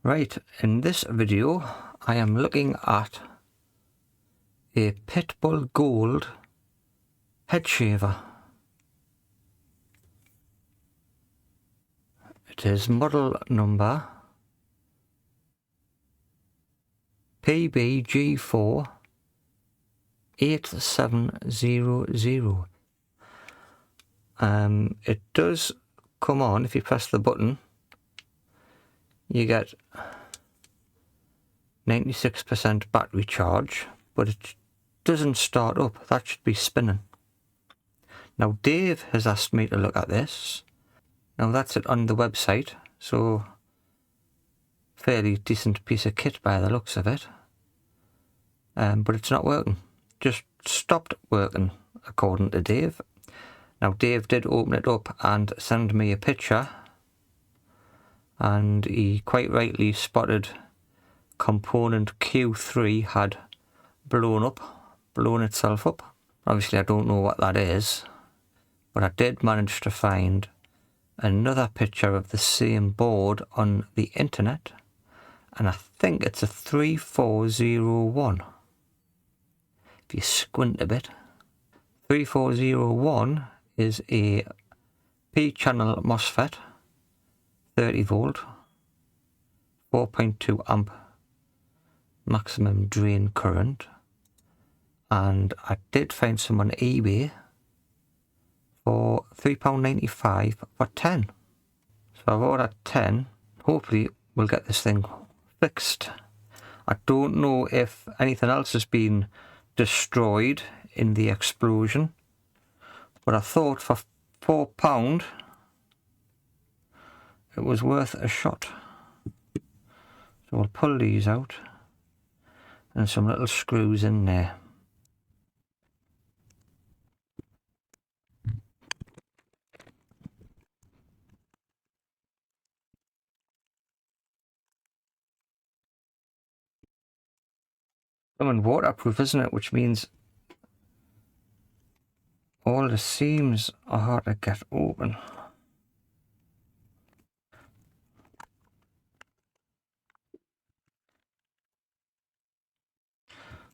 Right, in this video I am looking at a Pitbull Gold head shaver. It is model number PBG4 8700. It does come on. If you press the button you get 96% battery charge, but it doesn't start up. That should be spinning. Now Dave has asked me to look at this. Now that's it on the website, so fairly decent piece of kit by the looks of it. But it's not working. Just stopped working according to Dave. Now Dave did open it up and send me a picture, and he quite rightly spotted component Q3 had blown itself up. Obviously I don't know what that is, but I did manage to find another picture of the same board on the internet, and I think it's a 3401. If you squint a bit, 3401 is a P-channel MOSFET, 30 volt, 4.2 amp maximum drain current, and I did find some on eBay for £3.95 for 10. So I've ordered 10. Hopefully we'll get this thing fixed. I don't know if anything else has been destroyed in the explosion, but I thought for £4 it was worth a shot. So we'll pull these out, and some little screws in there. And waterproof, isn't it? Which means all the seams are hard to get open.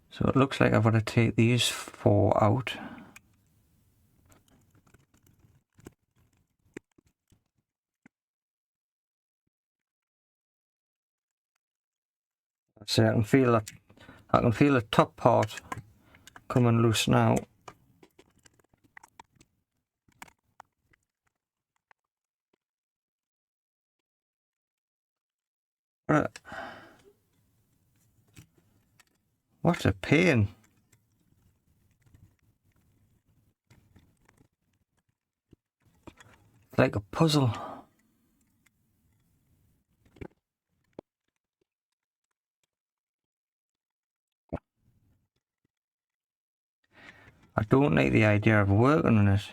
So it looks like I've got to take these 4 out. So I can feel the top part coming loose now. What a pain. It's like a puzzle. I don't like the idea of working on it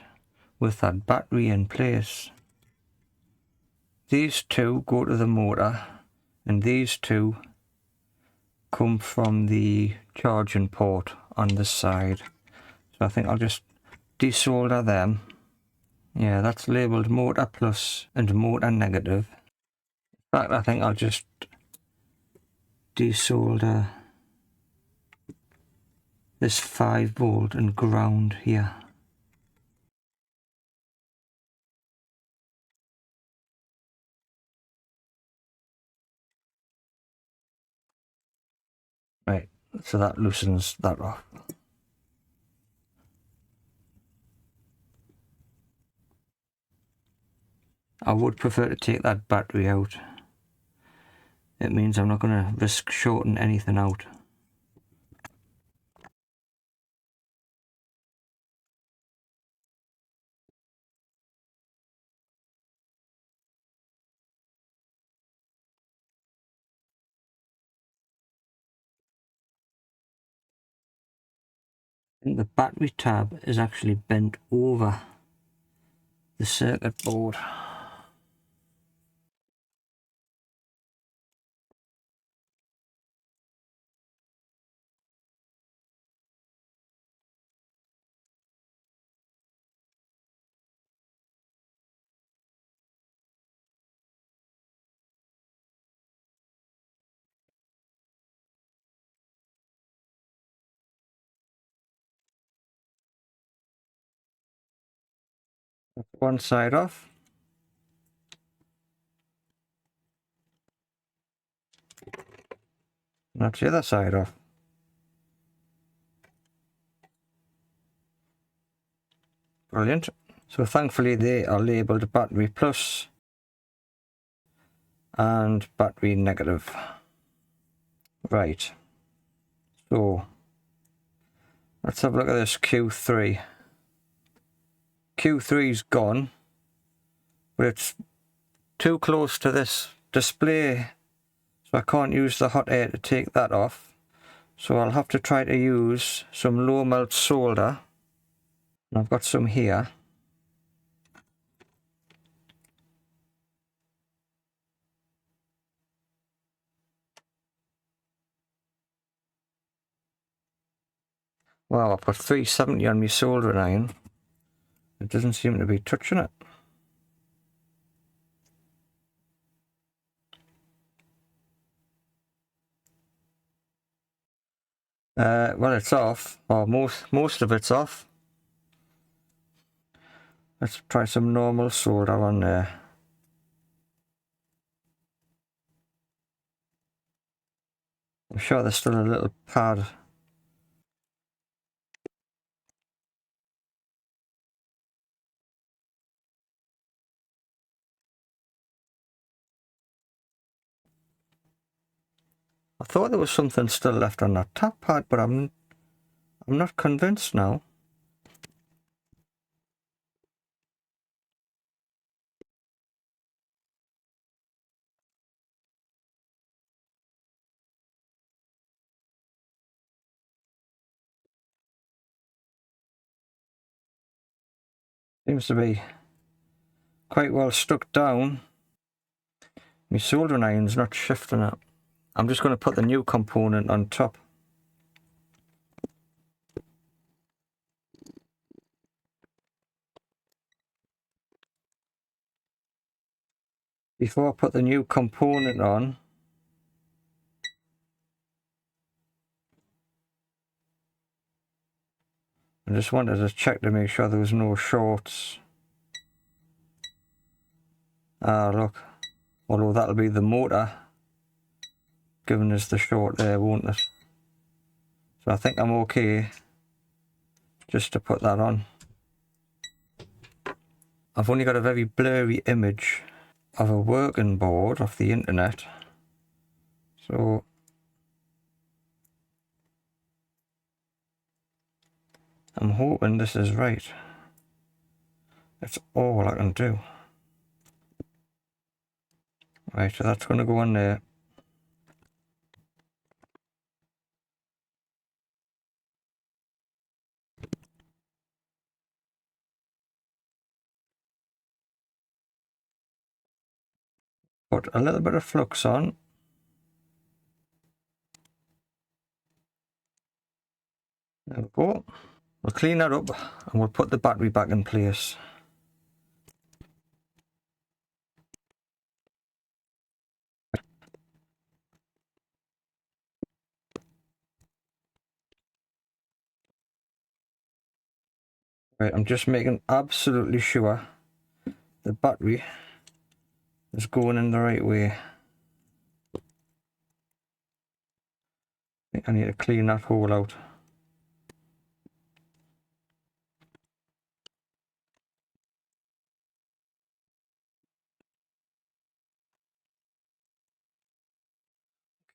with that battery in place. These two go to the motor, and these two come from the charging port on this side. So I think I'll just desolder them. Yeah, that's labelled motor plus and motor negative. In fact, I think I'll just desolder this 5 volt and ground here. Right, so that loosens that off. I would prefer to take that battery out. It means I'm not going to risk shorting anything out. I think the battery tab is actually bent over the circuit board. One side off. That's the other side off. Brilliant. So thankfully they are labelled battery plus and battery negative. Right. So let's have a look at this Q3. Q3's gone, but it's too close to this display, so I can't use the hot air to take that off. So I'll have to try to use some low melt solder. And I've got some here. Wow, I've got 370 on my soldering iron. It doesn't seem to be touching it. Well, it's off, or most of it's off. Let's try some normal solder on there. I'm sure there's still a little pad. I thought there was something still left on that tap pad, but I'm not convinced now. Seems to be quite well stuck down. My soldering iron's not shifting it. I'm just going to put the new component on top. Before I put the new component on, I just wanted to check to make sure there was no shorts. Ah, look. Although that'll be the motor giving us the short there, won't it? So I think I'm okay just to put that on. I've only got a very blurry image of a working board off the internet. So I'm hoping this is right. That's all I can do. Right, so that's going to go on there. Put a little bit of flux on. There we go. We'll clean that up and we'll put the battery back in place. Right, I'm just making absolutely sure the battery is going in the right way. I think I need to clean that hole out.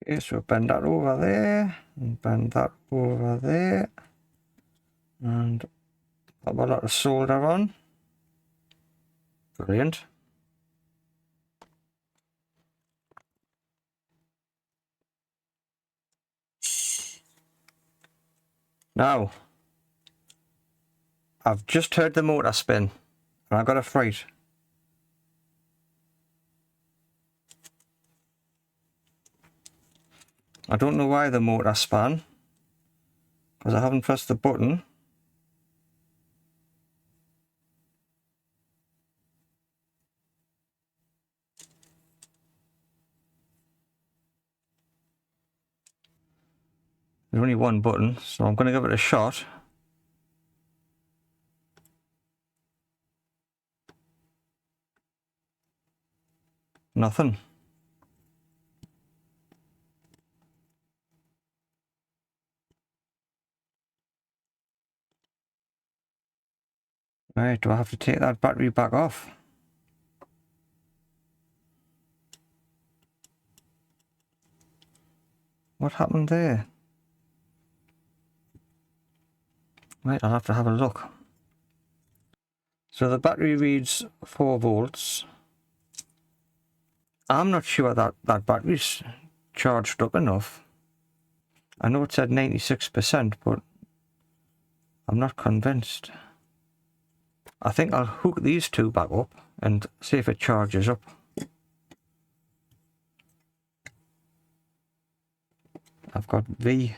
Okay, so bend that over there, and bend that over there, and pop a lot of solder on. Brilliant. Now, I've just heard the motor spin, and I got a fright. I don't know why the motor span, because I haven't pressed the button. There's only one button, so I'm going to give it a shot. Nothing. Right, do I have to take that battery back off? What happened there? Right, I'll have to have a look. So the battery reads 4 volts. I'm not sure that battery's charged up enough. I know it said 96%, but I'm not convinced. I think I'll hook these two back up and see if it charges up. I've got V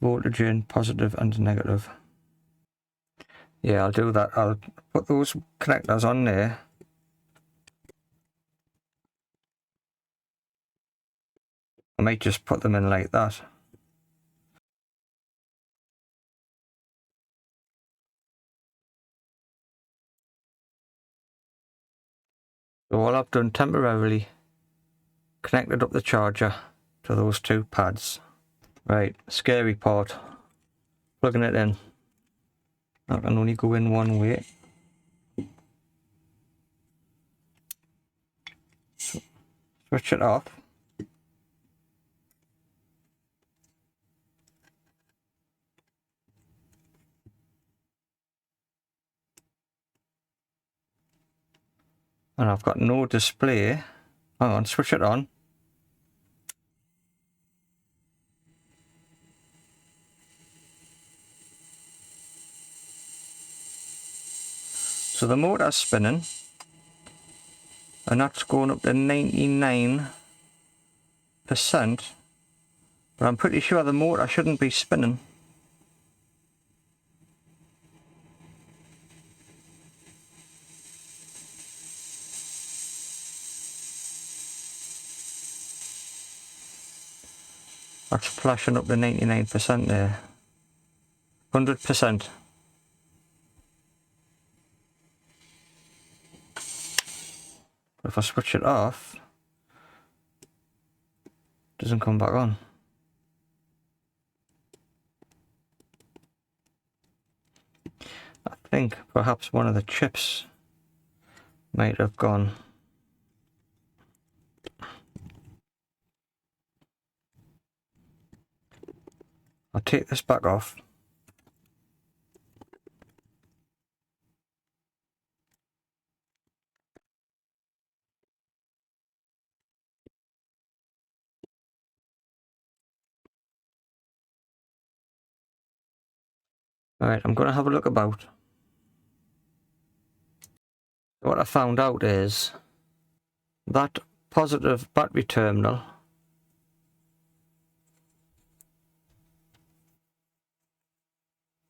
voltage in, positive and negative. Yeah, I'll do that. I'll put those connectors on there. I might just put them in like that. So all I've done temporarily connected up the charger to those two pads. Right, scary part. Plugging it in. That can only go in one way. Switch it off. And I've got no display. Hang on, switch it on. So the motor's spinning. And that's going up to 99%. But I'm pretty sure the motor shouldn't be spinning. That's flashing up to 99% there. 100%. But if I switch it off, it doesn't come back on. I think perhaps one of the chips might have gone. I'll take this back off. Alright, I'm going to have a look about. What I found out is that positive battery terminal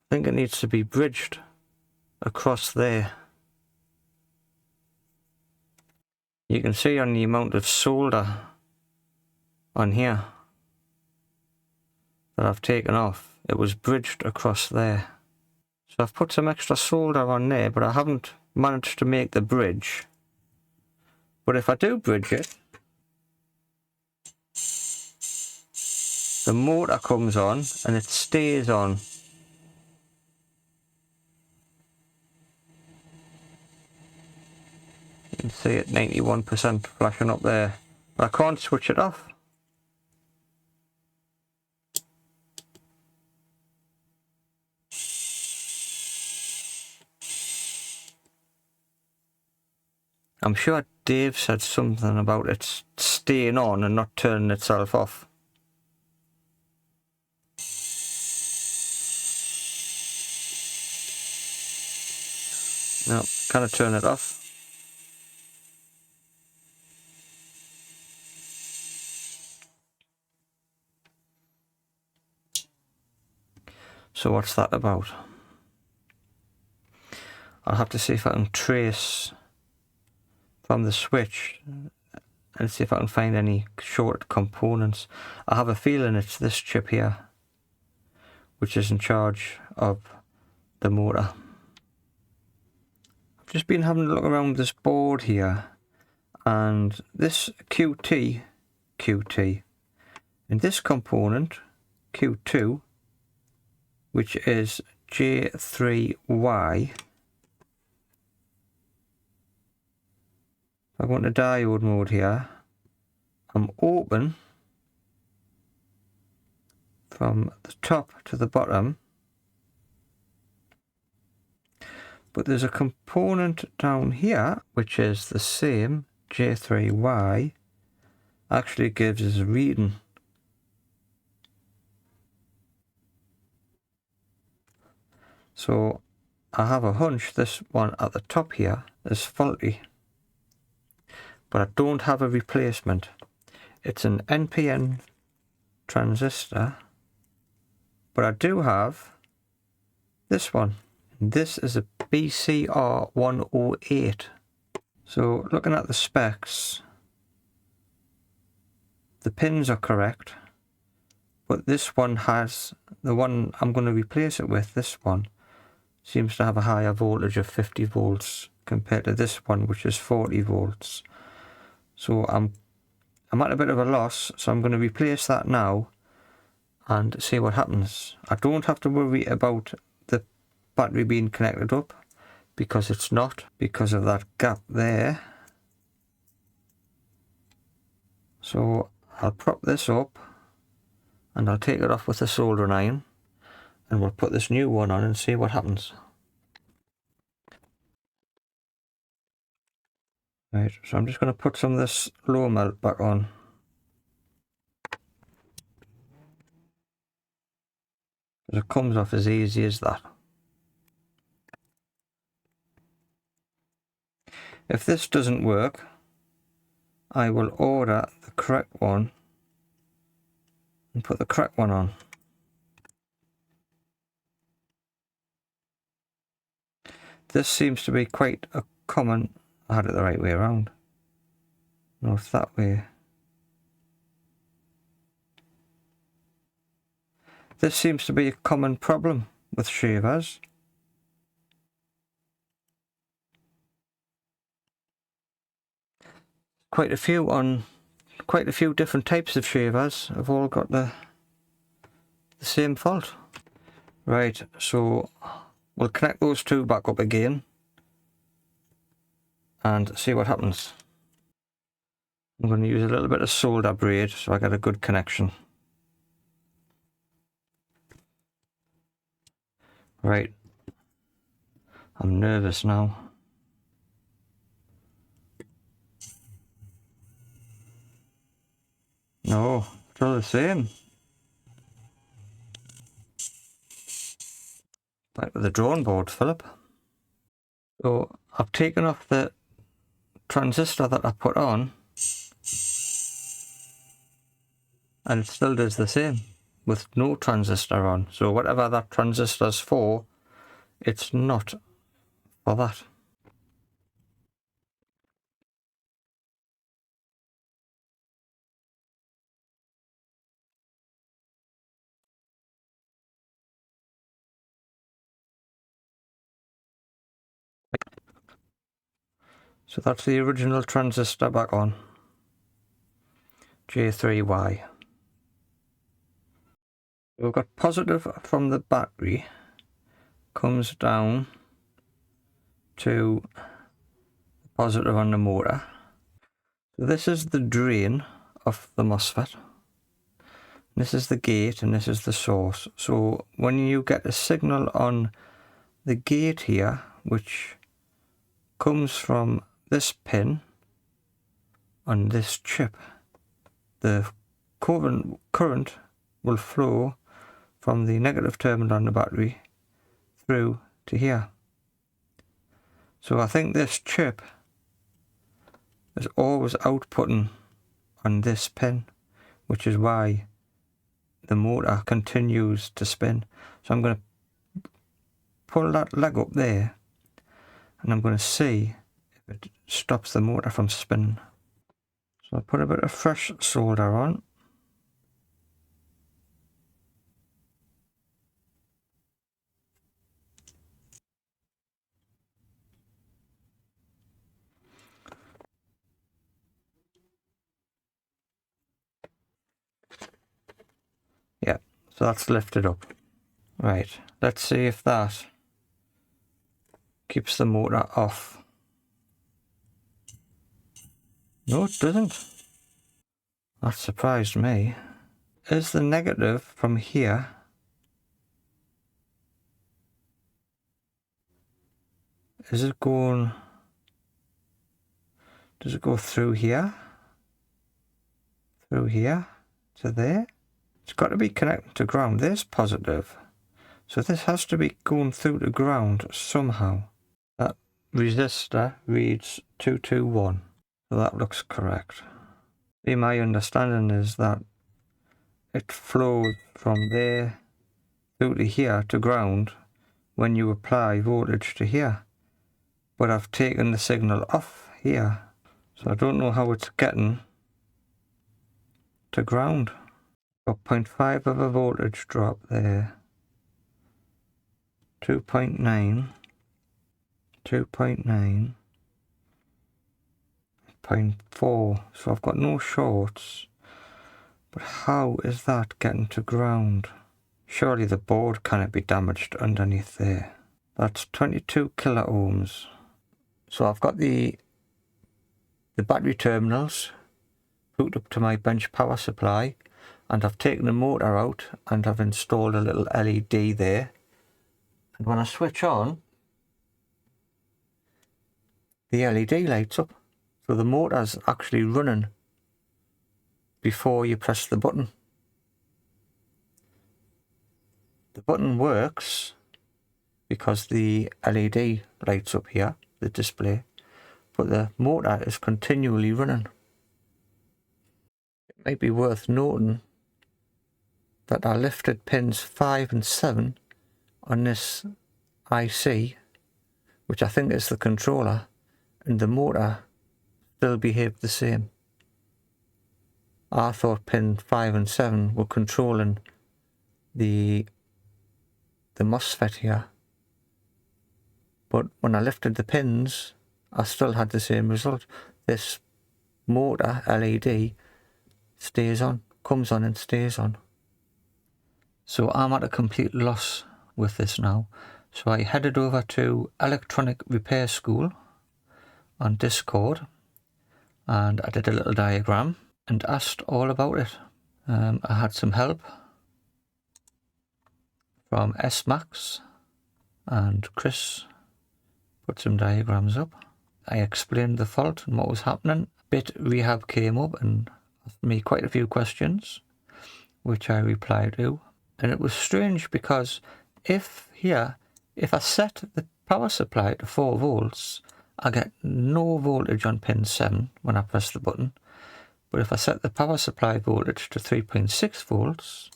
I think it needs to be bridged across there. You can see on the amount of solder on here that I've taken off, it was bridged across there. So I've put some extra solder on there, but I haven't managed to make the bridge. But if I do bridge it, the motor comes on and it stays on. You can see it 91% flashing up there. But I can't switch it off. I'm sure Dave said something about it staying on and not turning itself off. No, can I turn it off? So what's that about? I'll have to see if I can trace from the switch and see if I can find any short components. I have a feeling it's this chip here, which is in charge of the motor. I've just been having a look around this board here, and this QT, and this component Q2, which is J3Y. If I go into diode mode here, I'm open from the top to the bottom, but there's a component down here which is the same, J3Y, actually gives us a reading. So I have a hunch this one at the top here is faulty, but I don't have a replacement. It's an NPN transistor, but I do have this one. This is a BCR108. So looking at the specs, the pins are correct, but this one has, the one I'm going to replace it with, this one, seems to have a higher voltage of 50 volts compared to this one, which is 40 volts. So I'm at a bit of a loss, so I'm going to replace that now and see what happens. I don't have to worry about the battery being connected up, because it's not, because of that gap there. So I'll prop this up and I'll take it off with a soldering iron, and we'll put this new one on and see what happens. Right, so I'm just going to put some of this low melt back on. Because it comes off as easy as that. If this doesn't work, I will order the correct one and put the correct one on. This seems to be quite a common, I had it the right way around. No, it's that way. This seems to be a common problem with shavers. Quite a few different types of shavers have all got the same fault. Right, so we'll connect those two back up again and see what happens. I'm going to use a little bit of solder braid so I get a good connection. Right, I'm nervous now. No, still the same. Back to the drawing board, Philip. So I've taken off the transistor that I put on, and it still does the same with no transistor on. So whatever that transistor's for, it's not for that. So that's the original transistor back on, J3Y. We've got positive from the battery, comes down to positive on the motor. So this is the drain of the MOSFET. This is the gate and this is the source. So when you get a signal on the gate here, which comes from this pin on this chip, the current will flow from the negative terminal on the battery through to here. So I think this chip is always outputting on this pin, which is why the motor continues to spin. So I'm going to pull that leg up there and I'm going to see if it stops the motor from spinning. So I put a bit of fresh solder on. So that's lifted up. Right, let's see if that keeps the motor off. No, it doesn't. That surprised me. Is the negative from here? Is it going... Does it go through here? Through here? To there? It's got to be connected to ground. There's positive. So this has to be going through to ground somehow. That resistor reads 221. So that looks correct. See, my understanding is that it flows from there through to here to ground when you apply voltage to here. But I've taken the signal off here. So I don't know how it's getting to ground. Got 0.5 of a voltage drop there. 2.9, 2.9, 0.4. So I've got no shorts. But how is that getting to ground? Surely the board cannot be damaged underneath there. That's 22 kilo ohms. So I've got the battery terminals hooked up to my bench power supply, and I've taken the motor out and I've installed a little LED there. And when I switch on, the LED lights up. So the motor's actually running before you press the button. The button works because the LED lights up here, the display, but the motor is continually running. It might be worth noting that I lifted pins 5 and 7 on this IC, which I think is the controller, and the motor still behaved the same. I thought pin 5 and 7 were controlling the MOSFET here, but when I lifted the pins I still had the same result. This motor LED stays on, comes on and stays on. So I'm at a complete loss with this now. So I headed over to Electronic Repair School on Discord, and I did a little diagram and asked all about it. I had some help from S-Max, and Chris put some diagrams up. I explained the fault and what was happening. Bit Rehab came up and asked me quite a few questions, which I replied to. And it was strange because if I set the power supply to 4 volts, I get no voltage on pin 7 when I press the button. But if I set the power supply voltage to 3.6 volts,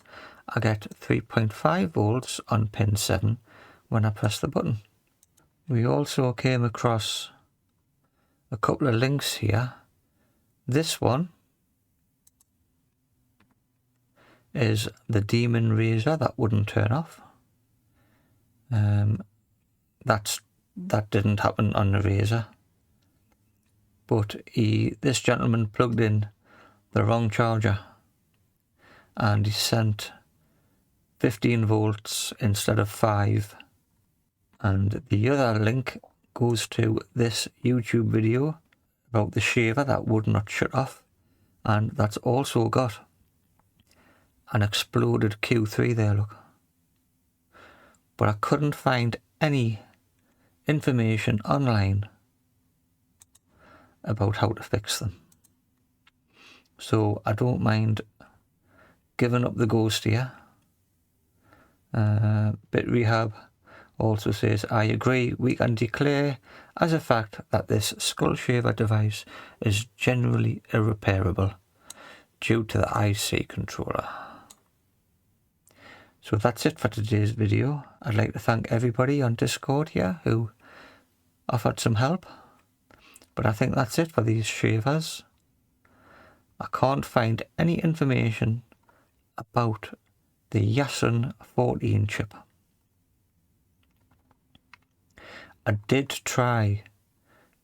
I get 3.5 volts on pin 7 when I press the button. We also came across a couple of links here. This one is the Demon Razor that wouldn't turn off. That didn't happen on the Razor, but this gentleman plugged in the wrong charger and he sent 15 volts instead of 5. And the other link goes to this YouTube video about the shaver that would not shut off, and that's also got an exploded Q3 there, look. But I couldn't find any information online about how to fix them. So I don't mind giving up the ghost here. Bit Rehab also says, I agree, we can declare as a fact that this skull shaver device is generally irreparable due to the IC controller. So that's it for today's video. I'd like to thank everybody on Discord here who offered some help. But I think that's it for these shavers. I can't find any information about the Yasun 14 chip. I did try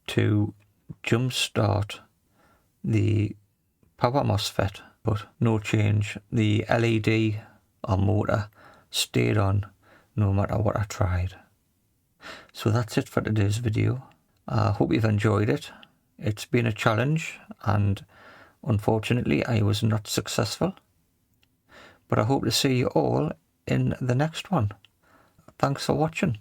to jumpstart the power MOSFET, but no change. The LED or motor stayed on no matter what I tried. So that's it for today's video. I hope you've enjoyed it. It's been a challenge and unfortunately I was not successful. But I hope to see you all in the next one. Thanks for watching.